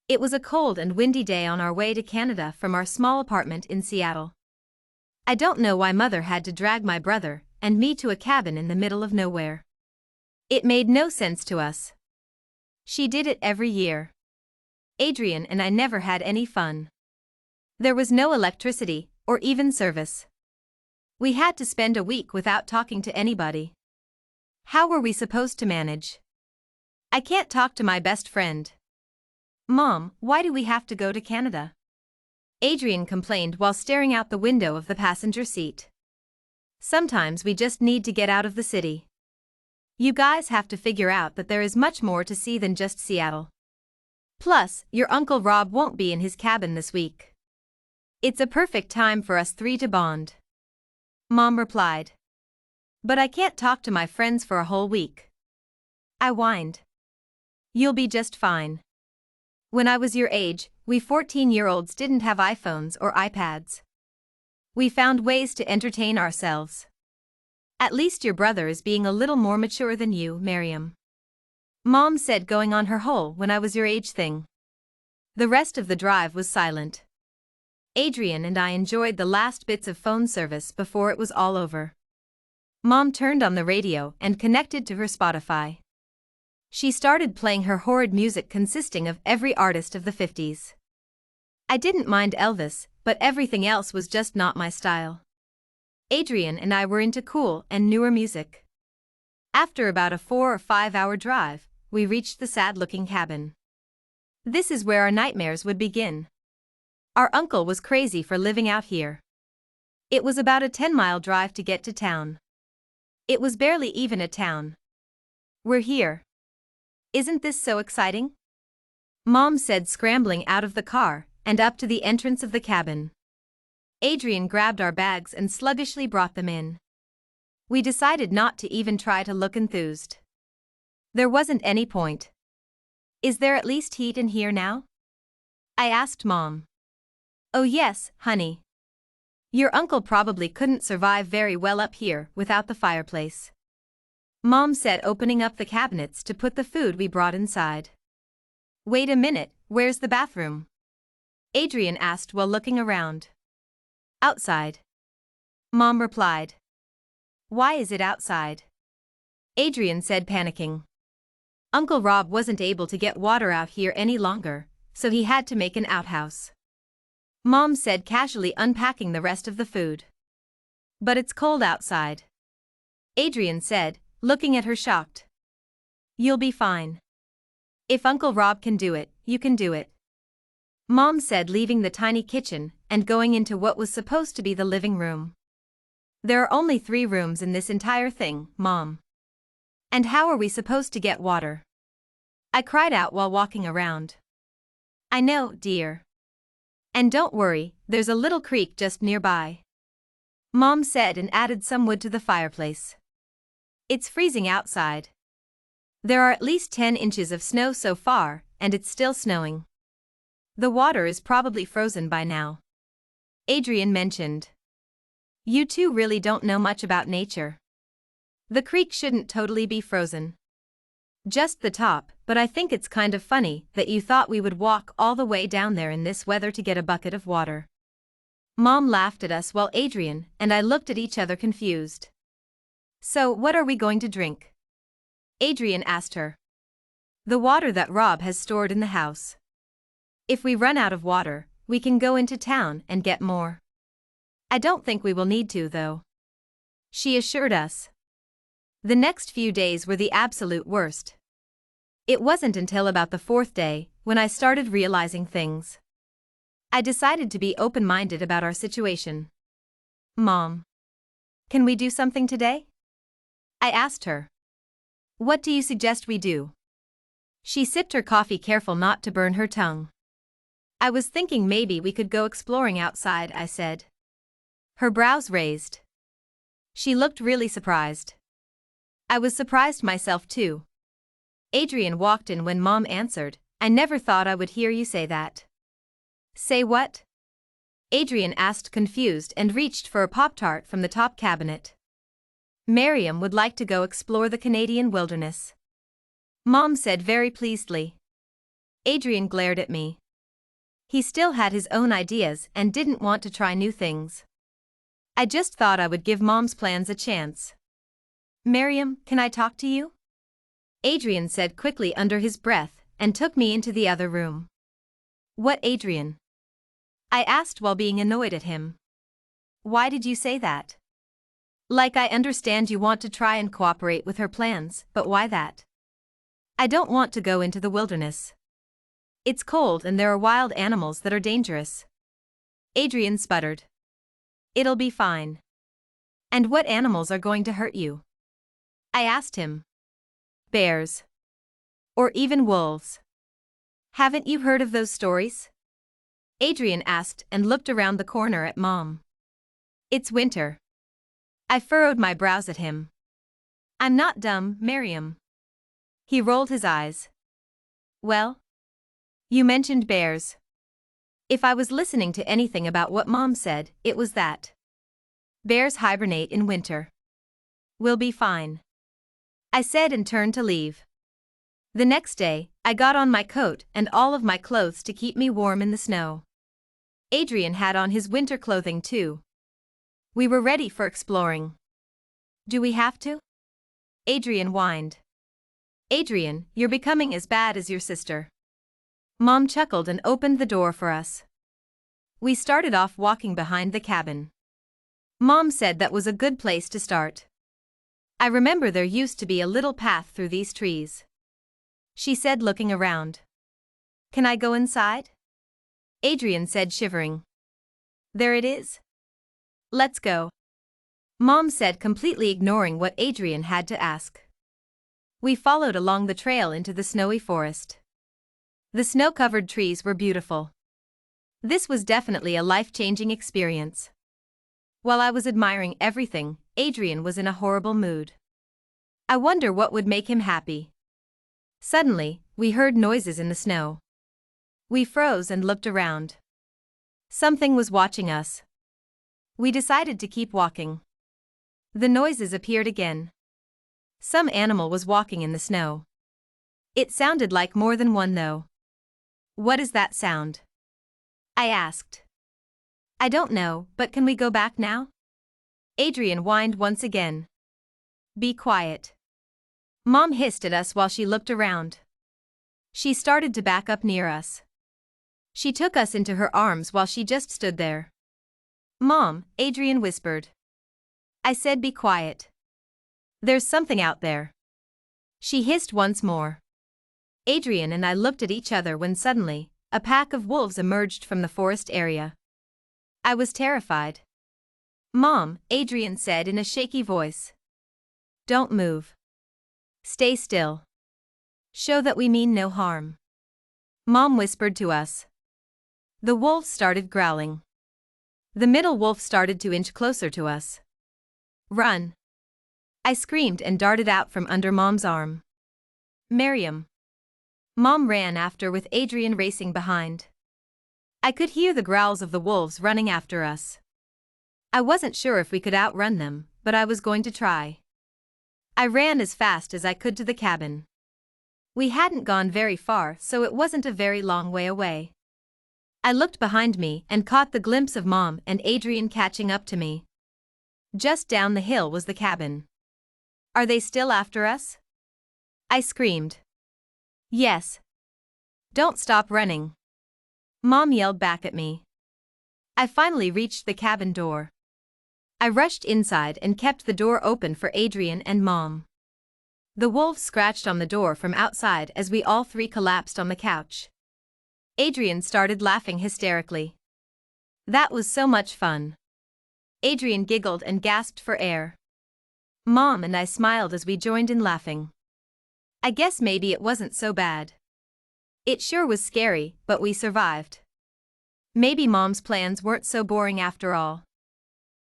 It was a cold and windy day on our way to Canada from our small apartment in Seattle. I don't know why Mother had to drag my brother and me to a cabin in the middle of nowhere. It made no sense to us. She did it every year. Adrian and I never had any fun. There was no electricity or even service. We had to spend a week without talking to anybody. How were we supposed to manage? I can't talk to my best friend. Mom, why do we have to go to Canada? Adrian complained while staring out the window of the passenger seat. Sometimes we just need to get out of the city. You guys have to figure out that there is much more to see than just Seattle. Plus, your Uncle Rob won't be in his cabin this week. It's a perfect time for us three to bond. Mom replied. But I can't talk to my friends for a whole week. I whined. You'll be just fine. When I was your age, we 14-year-olds didn't have iPhones or iPads. We found ways to entertain ourselves. At least your brother is being a little more mature than you, Miriam. Mom said, going on her whole when I was your age thing. The rest of the drive was silent. Adrian and I enjoyed the last bits of phone service before it was all over. Mom turned on the radio and connected to her Spotify. She started playing her horrid music consisting of every artist of the 50s. I didn't mind Elvis, but everything else was just not my style. Adrian and I were into cool and newer music. After about a 4 or 5 hour drive, we reached the sad-looking cabin. This is where our nightmares would begin. Our uncle was crazy for living out here. It was about a 10-mile drive to get to town. It was barely even a town. We're here. Isn't this so exciting? Mom said, scrambling out of the car and up to the entrance of the cabin. Adrian grabbed our bags and sluggishly brought them in. We decided not to even try to look enthused. There wasn't any point. Is there at least heat in here now? I asked Mom. Oh yes, honey. Your uncle probably couldn't survive very well up here without the fireplace. Mom said, opening up the cabinets to put the food we brought inside. Wait a minute, where's the bathroom? Adrian asked while looking around. Outside. Mom replied. Why is it outside? Adrian said, panicking. Uncle Rob wasn't able to get water out here any longer, so he had to make an outhouse. Mom said, casually unpacking the rest of the food. But it's cold outside. Adrian said, looking at her shocked. You'll be fine. If Uncle Rob can do it, you can do it. Mom said, leaving the tiny kitchen and going into what was supposed to be the living room. There are only 3 rooms in this entire thing, Mom. And how are we supposed to get water? I cried out while walking around. I know, dear. And don't worry, there's a little creek just nearby. Mom said, and added some wood to the fireplace. It's freezing outside. There are at least 10 inches of snow so far, and it's still snowing. The water is probably frozen by now. Adrian mentioned. You two really don't know much about nature. The creek shouldn't totally be frozen. Just the top, but I think it's kind of funny that you thought we would walk all the way down there in this weather to get a bucket of water. Mom laughed at us while Adrian and I looked at each other confused. So, what are we going to drink? Adrian asked her. The water that Rob has stored in the house. If we run out of water, we can go into town and get more. I don't think we will need to, though. She assured us. The next few days were the absolute worst. It wasn't until about the 4th day when I started realizing things. I decided to be open-minded about our situation. Mom. Can we do something today? I asked her. What do you suggest we do? She sipped her coffee, careful not to burn her tongue. I was thinking maybe we could go exploring outside, I said. Her brows raised. She looked really surprised. I was surprised myself too. Adrian walked in when Mom answered, I never thought I would hear you say that. Say what? Adrian asked, confused, and reached for a Pop-Tart from the top cabinet. Miriam would like to go explore the Canadian wilderness. Mom said very pleasedly. Adrian glared at me. He still had his own ideas and didn't want to try new things. I just thought I would give Mom's plans a chance. Miriam, can I talk to you? Adrian said quickly under his breath and took me into the other room. What, Adrian? I asked while being annoyed at him. Why did you say that? Like, I understand you want to try and cooperate with her plans, but why that? I don't want to go into the wilderness. It's cold and there are wild animals that are dangerous. Adrian sputtered. It'll be fine. And what animals are going to hurt you? I asked him. Bears. Or even wolves. Haven't you heard of those stories? Adrian asked and looked around the corner at Mom. It's winter. I furrowed my brows at him. I'm not dumb, Miriam. He rolled his eyes. Well? You mentioned bears. If I was listening to anything about what Mom said, it was that. Bears hibernate in winter. We'll be fine. I said and turned to leave. The next day, I got on my coat and all of my clothes to keep me warm in the snow. Adrian had on his winter clothing too. We were ready for exploring. Do we have to? Adrian whined. Adrian, you're becoming as bad as your sister. Mom chuckled and opened the door for us. We started off walking behind the cabin. Mom said that was a good place to start. I remember there used to be a little path through these trees. She said, looking around. Can I go inside? Adrian said, shivering. There it is. Let's go. Mom said, completely ignoring what Adrian had to ask. We followed along the trail into the snowy forest. The snow-covered trees were beautiful. This was definitely a life-changing experience. While I was admiring everything, Adrian was in a horrible mood. I wonder what would make him happy. Suddenly, we heard noises in the snow. We froze and looked around. Something was watching us. We decided to keep walking. The noises appeared again. Some animal was walking in the snow. It sounded like more than one though. What is that sound? I asked. I don't know, but can we go back now? Adrian whined once again. Be quiet. Mom hissed at us while she looked around. She started to back up near us. She took us into her arms while she just stood there. Mom, Adrian whispered. I said be quiet. There's something out there. She hissed once more. Adrian and I looked at each other when suddenly, a pack of wolves emerged from the forest area. I was terrified. Mom, Adrian said in a shaky voice. Don't move. Stay still. Show that we mean no harm. Mom whispered to us. The wolves started growling. The middle wolf started to inch closer to us. Run. I screamed and darted out from under Mom's arm. Miriam. Mom ran after with Adrian racing behind. I could hear the growls of the wolves running after us. I wasn't sure if we could outrun them, but I was going to try. I ran as fast as I could to the cabin. We hadn't gone very far, so it wasn't a very long way away. I looked behind me and caught the glimpse of Mom and Adrian catching up to me. Just down the hill was the cabin. Are they still after us? I screamed. Yes. Don't stop running. Mom yelled back at me. I finally reached the cabin door. I rushed inside and kept the door open for Adrian and Mom. The wolves scratched on the door from outside as we all three collapsed on the couch. Adrian started laughing hysterically. That was so much fun. Adrian giggled and gasped for air. Mom and I smiled as we joined in laughing. I guess maybe it wasn't so bad. It sure was scary, but we survived. Maybe Mom's plans weren't so boring after all.